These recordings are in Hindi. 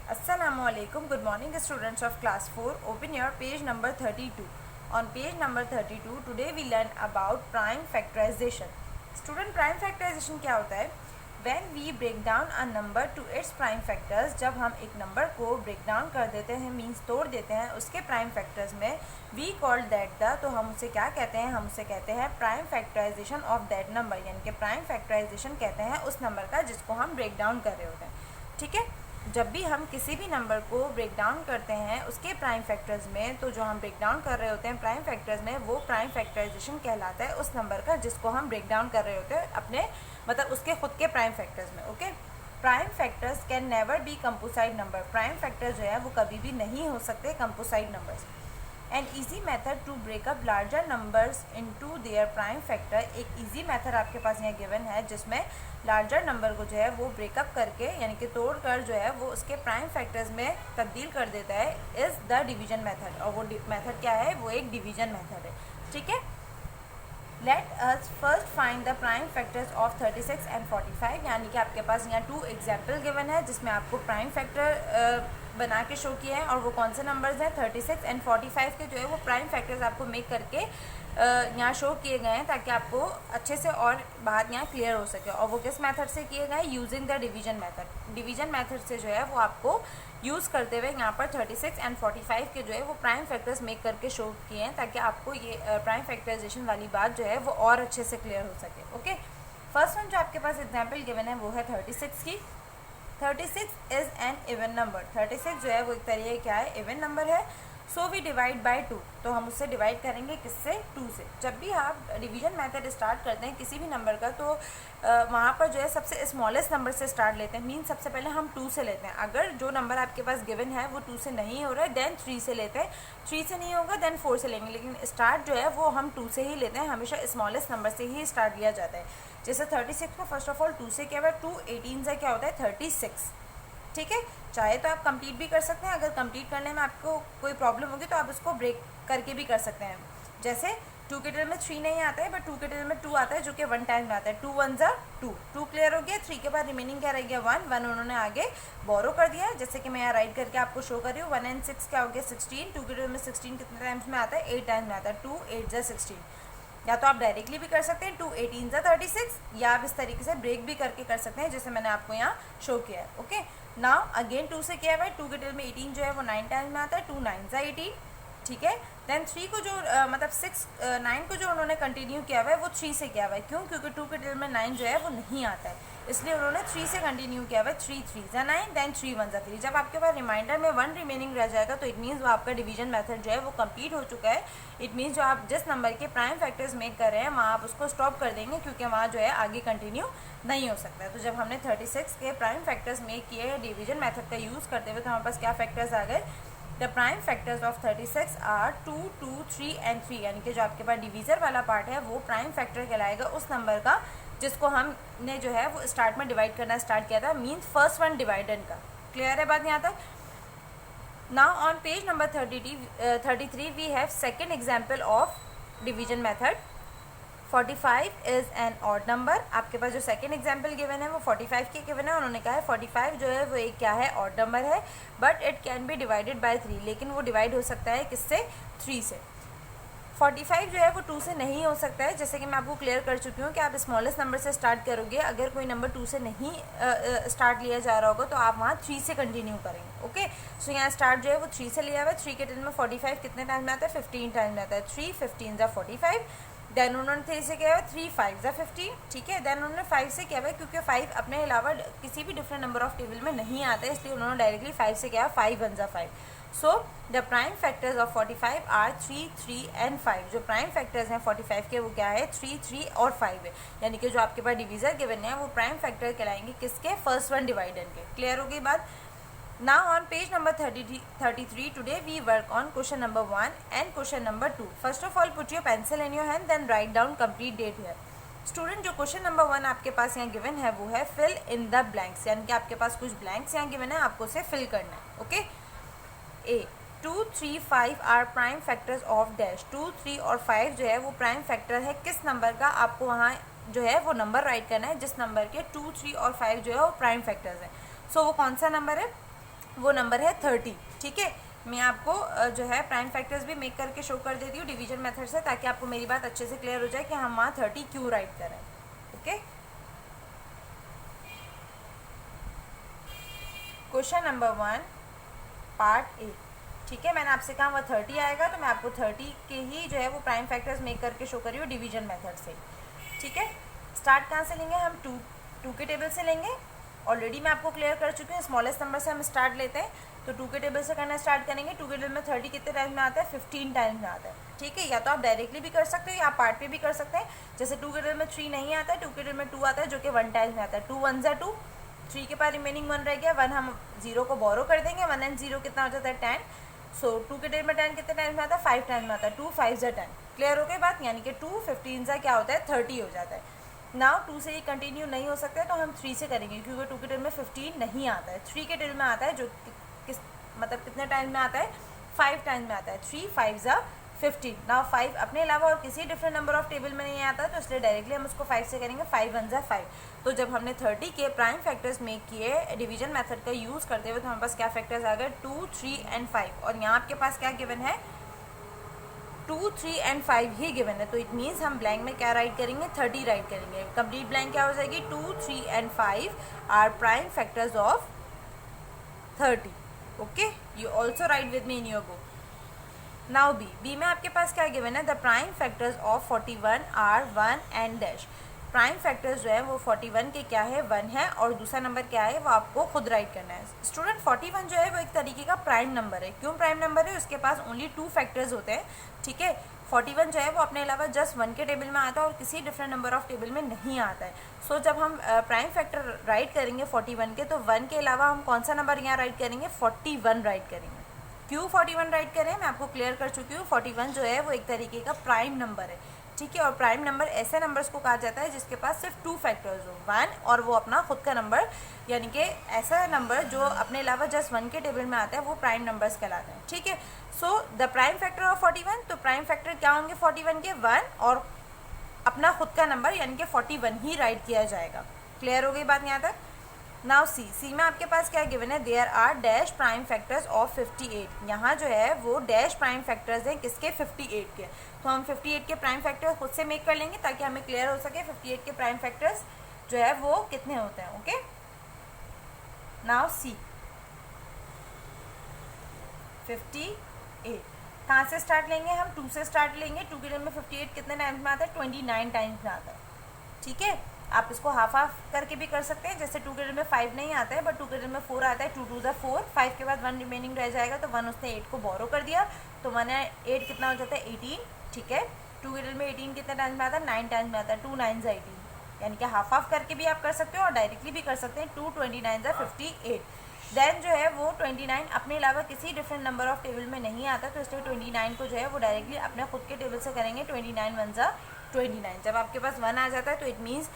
Assalamualaikum. Good morning, students of class 4. Open your page number 32. On page number 32, today we learn about prime factorization. Student, prime factorization क्या होता है? When we break down a number to its prime factors, जब हम एक नंबर को break down कर देते हैं, मीन्स तोड़ देते हैं उसके prime factors में, we call that the, तो हम उसे क्या कहते हैं? हम उसे कहते हैं prime factorization of that number, यानी कि prime factorization कहते हैं उस नंबर का जिसको हम break down कर रहे होते हैं. ठीक है, जब भी हम किसी भी नंबर को ब्रेक डाउन करते हैं उसके प्राइम फैक्टर्स में, तो जो हम ब्रेक डाउन कर रहे होते हैं प्राइम फैक्टर्स में, वो प्राइम फैक्टराइजेशन कहलाता है उस नंबर का जिसको हम ब्रेक डाउन कर रहे होते हैं अपने मतलब उसके खुद के प्राइम फैक्टर्स में. Okay, prime factors can never be composite number. Prime factor जो है वो कभी भी नहीं हो सकते composite numbers. An easy method to break up larger numbers into their prime factor. एक ईजी मेथड आपके पास यहाँ गिवन है जिसमें लार्जर नंबर को जो है वो ब्रेकअप करके यानी कि तोड़ कर जो है वो उसके प्राइम फैक्टर्स में तब्दील कर देता है, इज़ द डिवीजन मेथड. और वो मेथड क्या है? वो एक डिवीजन मेथड है. ठीक है, let us first find the prime factors of 36 and 45. यानी कि आपके पास यहाँ 2 एग्जाम्पल गिवन है जिसमें आपको प्राइम फैक्टर बना के शो किया है, और वो कौन से नंबर्स हैं? 36 एंड 45 के जो है वो प्राइम फैक्टर्स आपको मेक करके यहाँ शो किए गए हैं ताकि आपको अच्छे से और बात यहाँ क्लियर हो सके. और वो किस मेथड से किए गए? Using the division method. Division method से जो है वो आपको यूज़ करते हुए यहाँ पर 36 एंड 45 के जो है वो प्राइम फैक्टर्स मेक करके शो किए हैं ताकि आपको ये प्राइम फैक्टराइजेशन वाली बात जो है वो और अच्छे से क्लियर हो सके. ओके, फर्स्ट वन जो आपके पास एग्जाम्पल गिवन है वो है 36 की. 36 इज़ एन इवन नंबर. 36 जो है वो एक तरीके क्या है? इवन नंबर है. So we divide by 2. तो हम उससे डिवाइड करेंगे किससे? 2 से. जब भी आप डिवीजन मेथड स्टार्ट करते हैं किसी भी नंबर का, तो वहाँ पर जो है सबसे स्मॉलेस्ट नंबर से स्टार्ट लेते हैं. मीन सबसे पहले हम 2 से लेते हैं. अगर जो नंबर आपके पास गिवन है वो 2 से नहीं हो रहा है देन 3 से लेते हैं. 3 से नहीं होगा देन 4 से लेंगे, लेकिन स्टार्ट जो है वो हम 2 से ही लेते हैं. हमेशा स्मॉलेस्ट नंबर से ही स्टार्ट लिया जाता है. जैसे 36 को फर्स्ट ऑफ ऑल 2 से क्या हुआ? 2 18 से क्या होता है? 36. ठीक है, चाहे तो आप कंप्लीट भी कर सकते हैं. अगर कंप्लीट करने में आपको कोई प्रॉब्लम होगी तो आप उसको ब्रेक करके भी कर सकते हैं. जैसे 2 के टेबल में 3 नहीं आता है बट 2 के टेबल में 2 आता है जो कि 1 टाइम में आता है. 2 1 ज़ा 2. 2 क्लियर हो गया. 3 के बाद रिमेनिंग क्या रह गया? 1. 1 उन्होंने आगे बोरो कर दिया है, जैसे कि मैं यहाँ राइट करके आपको शो कर रही हूँ. 1 एंड 6 क्या हो गया? 16. 2 के टेबल में 16 कितने टाइम्स में आता है? 8 टाइम्स में आता है. 2 8 ज़ा 16. या तो आप डायरेक्टली भी कर सकते हैं 2 18 ज़ा 36, या आप इस तरीके से ब्रेक भी करके कर सकते हैं जैसे मैंने आपको यहाँ शो किया है. ओके, नाउ अगेन 2 से क्या है? 2 के टेबल में 18 जो है वो 9 टाइम्स में आता है. 2 9 ज़ा 18. ठीक है, देन 3 को जो मतलब 9 को जो उन्होंने कंटिन्यू किया हुआ है वो 3 से किया हुआ है. क्यों? क्योंकि 2 के टेबल में 9 जो है वो नहीं आता है, इसलिए उन्होंने 3 से कंटिन्यू किया हुआ है. 3 3 ज़ा 9 देन 3 1 ज़ा 3. जब आपके पास रिमाइंडर में 1 रिमेनिंग रह जाएगा तो इट मीन्स वो आपका डिवीजन मेथड जो है वो कंप्लीट हो चुका है. इट मीन्स जो आप जिस नंबर के प्राइम फैक्टर्स मेक कर रहे हैं वहाँ आप उसको स्टॉप कर देंगे क्योंकि वहाँ जो है आगे कंटिन्यू नहीं हो सकता है. तो जब हमने 36 के प्राइम फैक्टर्स मेक किए डिवीजन मेथड का यूज़ करते हुए तो हमारे पास क्या फैक्टर्स आ गए? The prime factors of 36 are 2 2 3 and 3. यानी कि जो आपके पास डिवीज़र वाला पार्ट है वो प्राइम फैक्टर कहलाएगा उस नंबर का जिसको हमने जो है वो स्टार्ट में डिवाइड करना स्टार्ट किया था. मीन्स फर्स्ट वन डिवाइडेड का. क्लियर है बात यहाँ तक? Now on page number 33 we have second example of division method. 45 is an odd number. आपके पास जो सेकेंड एग्जाम्पल गिवन है वो 45 के गिवन है. उन्होंने कहा है 45 जो है वो एक क्या है? ऑड नंबर है, but it can be divided by 3. लेकिन वो डिवाइड हो सकता है किससे? 3 से. 45 जो है वो 2 से नहीं हो सकता है, जैसे कि मैं आपको क्लियर कर चुकी हूँ कि आप स्मॉलेस्ट नंबर से स्टार्ट करोगे. अगर कोई नंबर 2 से नहीं स्टार्ट लिया जा रहा होगा तो आप वहाँ 3 से कंटिन्यू करेंगे. ओके, सो यहाँ स्टार्ट जो है वो 3 से लिया हुआ है. 3 के टेबल में 45 कितने टाइम में आता है? 15 टाइम में आता है. 3 15 ज़ा 45. देन उन्होंने 3 से किया हुआ 3 5 ज़ा 15. ठीक है, देन उन्होंने 5 से किया हुआ क्योंकि 5 अपने अलावा किसी भी डिफरेंट नंबर ऑफ टेबल में नहीं आता है, इसलिए उन्होंने डायरेक्टली 5 से किया 5 1 ज़ा 5. So the prime factors of 45 are 3 3 and 5. जो प्राइम फैक्टर्स हैं 45 के वो क्या है? 3 3 और 5 है. यानी कि जो आपके पास डिवीज़र गिवन है वो प्राइम फैक्टर कहलाएंगे किसके? फर्स्ट वन डिवाइडेड के. क्लियर हो गई बात? Now on page number 33, today we work on question number 1 and question number 2. First of all, put your pencil in your hand, then write down complete date here. Student, जो क्वेश्चन नंबर 1 आपके पास यहाँ गिवन है वो है फिल इन द ब्लैंक्स. यानी कि आपके पास कुछ ब्लैंक्स यहाँ गिवन है, आपको उसे फिल करना है. Okay, a 2 3 5 are prime factors of dash. 2 3 और 5 जो है वो प्राइम फैक्टर है किस नंबर का? आपको वहाँ जो है वो नंबर राइट करना है जिस नंबर के 2 3 और 5 जो है वो प्राइम फैक्टर्स हैं. सो वो कौन सा नंबर है? वो नंबर है 30। ठीक है, मैं आपको जो है प्राइम फैक्टर्स भी मेक करके शो कर देती हूँ डिवीजन मेथड से, ताकि आपको मेरी बात अच्छे से क्लियर हो जाए कि हम वहाँ 30 क्यों राइट कर रहे हैं। Okay, question number 1 part A. ठीक है, मैंने आपसे कहा वह 30 आएगा, तो मैं आपको 30 के ही जो है वो प्राइम फैक्टर्स मेक करके शो कर रही हूँ डिवीजन मेथड से। ठीक है, स्टार्ट कहाँ से लेंगे हम? टू के टेबल से लेंगे। ऑलरेडी मैं आपको क्लियर कर चुकी हूँ, स्मॉलेस्ट नंबर से हम स्टार्ट लेते हैं, तो 2 के टेबल से करना स्टार्ट करेंगे। 2 के टेबल में 30 कितने टाइम्स में आता है? 15 टाइम्स में आता है। ठीक है, या तो आप डायरेक्टली भी कर सकते हो या आप पार्ट पे भी कर सकते हैं। जैसे 2 के टेबल में 3 नहीं आता है, 2 के टेबल में 2 आता है, जो कि 1 टाइम्स में आता है। 2 1 2, 3 के पास रिमेनिंग 1 रह गया, 1 हम 0 को बोरो कर देंगे, 1 एंड 0 कितना हो जाता है? 10। सो 2 के टेबल में 10 कितने टाइम्स में आता है? 5 टाइम्स में आता है। 2 5 10। क्लियर हो गई बात? यानी कि 2 15 क्या होता है? 30 हो जाता है। नाउ 2 से ही कंटिन्यू नहीं हो सकता है, तो हम 3 से करेंगे, क्योंकि 2 के टेबल में 15 नहीं आता है। 3 के टेबल में आता है, जो किस मतलब कितने टाइम्स में आता है? 5 टाइम्स में आता है। 3 5 15। नाउ 5 अपने अलावा और किसी डिफरेंट नंबर ऑफ टेबल में नहीं आता, तो इसलिए डायरेक्टली हम उसको 5 से करेंगे। 5 1 5। तो जब हमने 30 के प्राइम फैक्टर्स मेक किए डिवीजन मेथड का यूज़ करते हुए, तो हमारे पास क्या फैक्टर्स आ गए? 2 3 एंड 5। और यहाँ आपके पास क्या गिवन है? 2 3 एंड 5 ही गिवन है, तो इट मीन्स हम ब्लैंक में क्या राइट करेंगे? 30 राइट करेंगे। कंप्लीट ब्लैंक क्या हो जाएगी? 2 3 and 5 are prime factors of 30। Okay, you also write with me in your book. Now b में आपके पास क्या गिवन है? The prime factors of 41 are 1 and dash. Prime factors जो है वो 41 के क्या है? 1 है, और दूसरा नंबर क्या है? वो आपको खुद राइट करना है। स्टूडेंट 41 जो है वो एक तरीके का प्राइम नंबर है। क्यों प्राइम नंबर है? उसके पास ओनली 2 फैक्टर्स होते हैं। ठीक है, 41 जो है वो अपने अलावा जस्ट 1 के टेबल में आता है और किसी डिफरेंट नंबर ऑफ टेबल में नहीं आता है। सो जब हम प्राइम फैक्टर राइट करेंगे 41 के, तो 1 के अलावा हम कौन सा नंबर यहाँ राइट करेंगे? 41 राइट करेंगे। क्यों 41 राइट करें? मैं आपको क्लियर कर चुकी हूँ। 41 जो है वो एक तरीके का प्राइम नंबर है। ठीक है, और प्राइम नंबर ऐसे नंबर्स को कहा जाता है जिसके पास सिर्फ 2 फैक्टर्स हो, 1 और वो अपना खुद का नंबर, यानी कि ऐसा नंबर जो अपने अलावा जस्ट 1 के टेबल में आता है, वो प्राइम नंबर्स कहलाते हैं। ठीक है, सो द प्राइम फैक्टर ऑफ 41, तो प्राइम फैक्टर क्या होंगे 41 के? 1 और अपना खुद का नंबर, यानी कि 41 ही राइट किया जाएगा। क्लियर हो गई बात यहाँ तक? नाउ सी में आपके पास क्या गिवन है? There are dash prime factors of 58। यहाँ जो है वो डैश प्राइम फैक्टर्स हैं किसके? 58 के। तो हम 58 के प्राइम फैक्टर खुद से मेक कर लेंगे, ताकि हमें क्लियर हो सके 58 के प्राइम फैक्टर्स जो है वो कितने होते हैं। ओके, नाउ सी 58 कहाँ से स्टार्ट लेंगे हम? 2 से स्टार्ट लेंगे। 2 के टेबल में 58 कितने टाइम्स में आता है? 29 टाइम्स में आता है। ठीक है, आप इसको हाफ हाफ करके भी कर सकते हैं। जैसे 2 के टेबल में 5 नहीं आता है, बट 2 के टेबल में 4 आता है। 2 2 4, 5 के बाद 1 रिमेनिंग रह जाएगा, तो 1 उसने 8 को बोरो कर दिया, तो 1 8 कितना हो जाता है? 18। ठीक है, 2 के टेबल में 18 कितने टाइम्स में आता है? 9 टाइम्स में आता है। 2 9 18, यानी कि हाफ हाफ करके भी आप कर सकते हो और डायरेक्टली भी कर सकते हैं। 2 29 58। देन जो है वो 29 अपने अलावा किसी डिफरेंट नंबर ऑफ टेबल में नहीं आता, तो इसलिए 29 को जो है वो डायरेक्टली अपने खुद के टेबल से करेंगे। 29 1 29। जब आपके पास 1 आ जाता है, तो इट मीन्स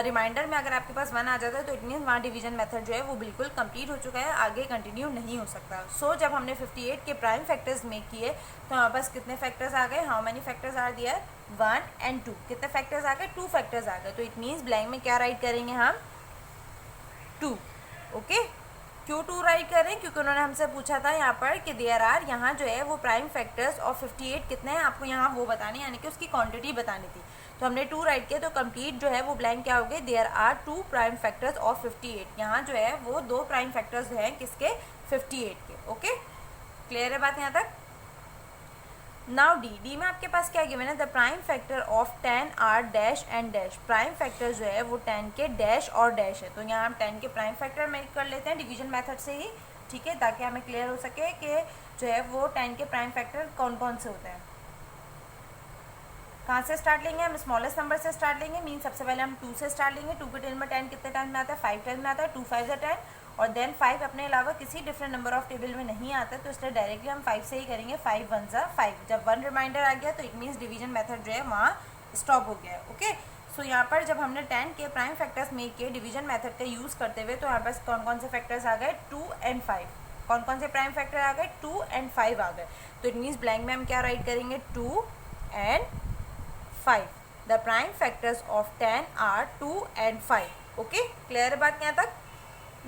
रिमाइंडर में अगर आपके पास 1 आ जाता है, तो इट मीन्स वहाँ डिवीजन मेथड जो है वो बिल्कुल कंप्लीट हो चुका है, आगे कंटिन्यू नहीं हो सकता। सो जब हमने 58 के प्राइम फैक्टर्स मेक किए, तो हमारे पास कितने फैक्टर्स आ गए? How many factors are there? 1 and 2। कितने फैक्टर्स आ गए? 2 फैक्टर्स आ गए। तो इट मीन्स ब्लैंक में क्या राइट करेंगे हम? 2। ओके, क्यों 2 राइट कर रहे हैं? क्योंकि उन्होंने हमसे पूछा था यहाँ पर कि देयर आर, यहाँ जो है वो प्राइम फैक्टर्स और 58 कितने हैं आपको यहाँ वो बताने, यानी कि उसकी क्वांटिटी बतानी थी। तो हमने 2 राइट किया, तो कंप्लीट जो है वो ब्लैंक क्या हो गए? There are 2 prime factors of 58। यहाँ जो है वो 2 प्राइम फैक्टर्स हैं किसके? 58 के। ओके, क्लियर है बात यहाँ तक? नाउ डी में आपके पास क्या गिवन है? The prime factor of 10 are dash and dash. Prime factor जो है वो 10 के डैश और डैश है, तो यहाँ हम 10 के प्राइम फैक्टर मेक कर लेते हैं डिवीजन मेथड से ही। ठीक है, ताकि हमें क्लियर हो सके कि जो है वो 10 के प्राइम फैक्टर कौन कौन से होते हैं। कहाँ से स्टार्ट लेंगे? हम स्मॉलेस्ट नंबर से स्टार्ट लेंगे। मीन सबसे पहले हम 2 से स्टार्ट लेंगे। 2 के टेबल में 10 कितने टाइम में आता है? 5 टाइम में आता है। 2 5 10, और देन 5 अपने अलावा किसी डिफरेंट नंबर ऑफ टेबल में नहीं आता, तो इसलिए डायरेक्टली हम 5 से ही करेंगे। 5 1 5। जब 1 रिमाइंडर आ गया, तो इट मीन्स डिवीजन मेथड जो है वहाँ स्टॉप हो गया है। ओके, सो यहाँ पर जब हमने 10 के प्राइम फैक्टर्स मेक किए डिवीजन मेथड का यूज़ करते हुए, तो यहाँ पास कौन कौन से फैक्टर्स आ गए? 2 एंड 5। कौन कौन से प्राइम फैक्टर आ गए? 2 एंड 5 आ गए। तो इट मीन्स ब्लैंक में हम क्या राइट करेंगे? 2 and 5। The prime factors of 10 are 2 and 5। Okay, clear है बात यहाँ तक?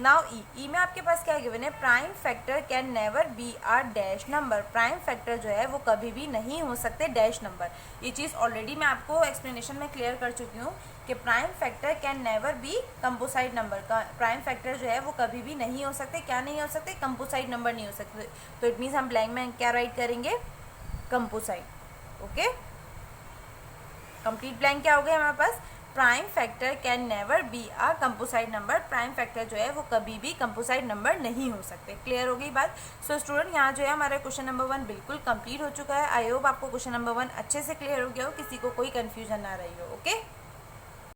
नाउ ई में आपके पास क्या गिवन है, prime factor can never be are dash number. Prime factor जो है वो कभी भी नहीं हो सकते डैश नंबर। ये चीज़ ऑलरेडी मैं आपको एक्सप्लेनेशन में क्लियर कर चुकी हूँ कि prime factor can never B composite number का। प्राइम फैक्टर जो है वो कभी भी नहीं हो सकते, क्या नहीं हो सकते, कंपोसाइट नंबर नहीं हो सकते। तो इट मीन्स हम ब्लैंक में क्या राइट करेंगे, कंपोसाइट। ओके, कंप्लीट ब्लैंक क्या हो गया हमारे पास, prime factor can never be a composite number. Prime factor जो है वो कभी भी कंपोसाइट नंबर नहीं हो सकते। क्लियर हो गई बात। सो स्टूडेंट यहाँ जो है हमारा क्वेश्चन नंबर 1 बिल्कुल कंप्लीट हो चुका है। आई होप आपको क्वेश्चन नंबर 1 अच्छे से क्लियर हो गया हो, किसी को कोई कंफ्यूजन ना रही हो। ओके।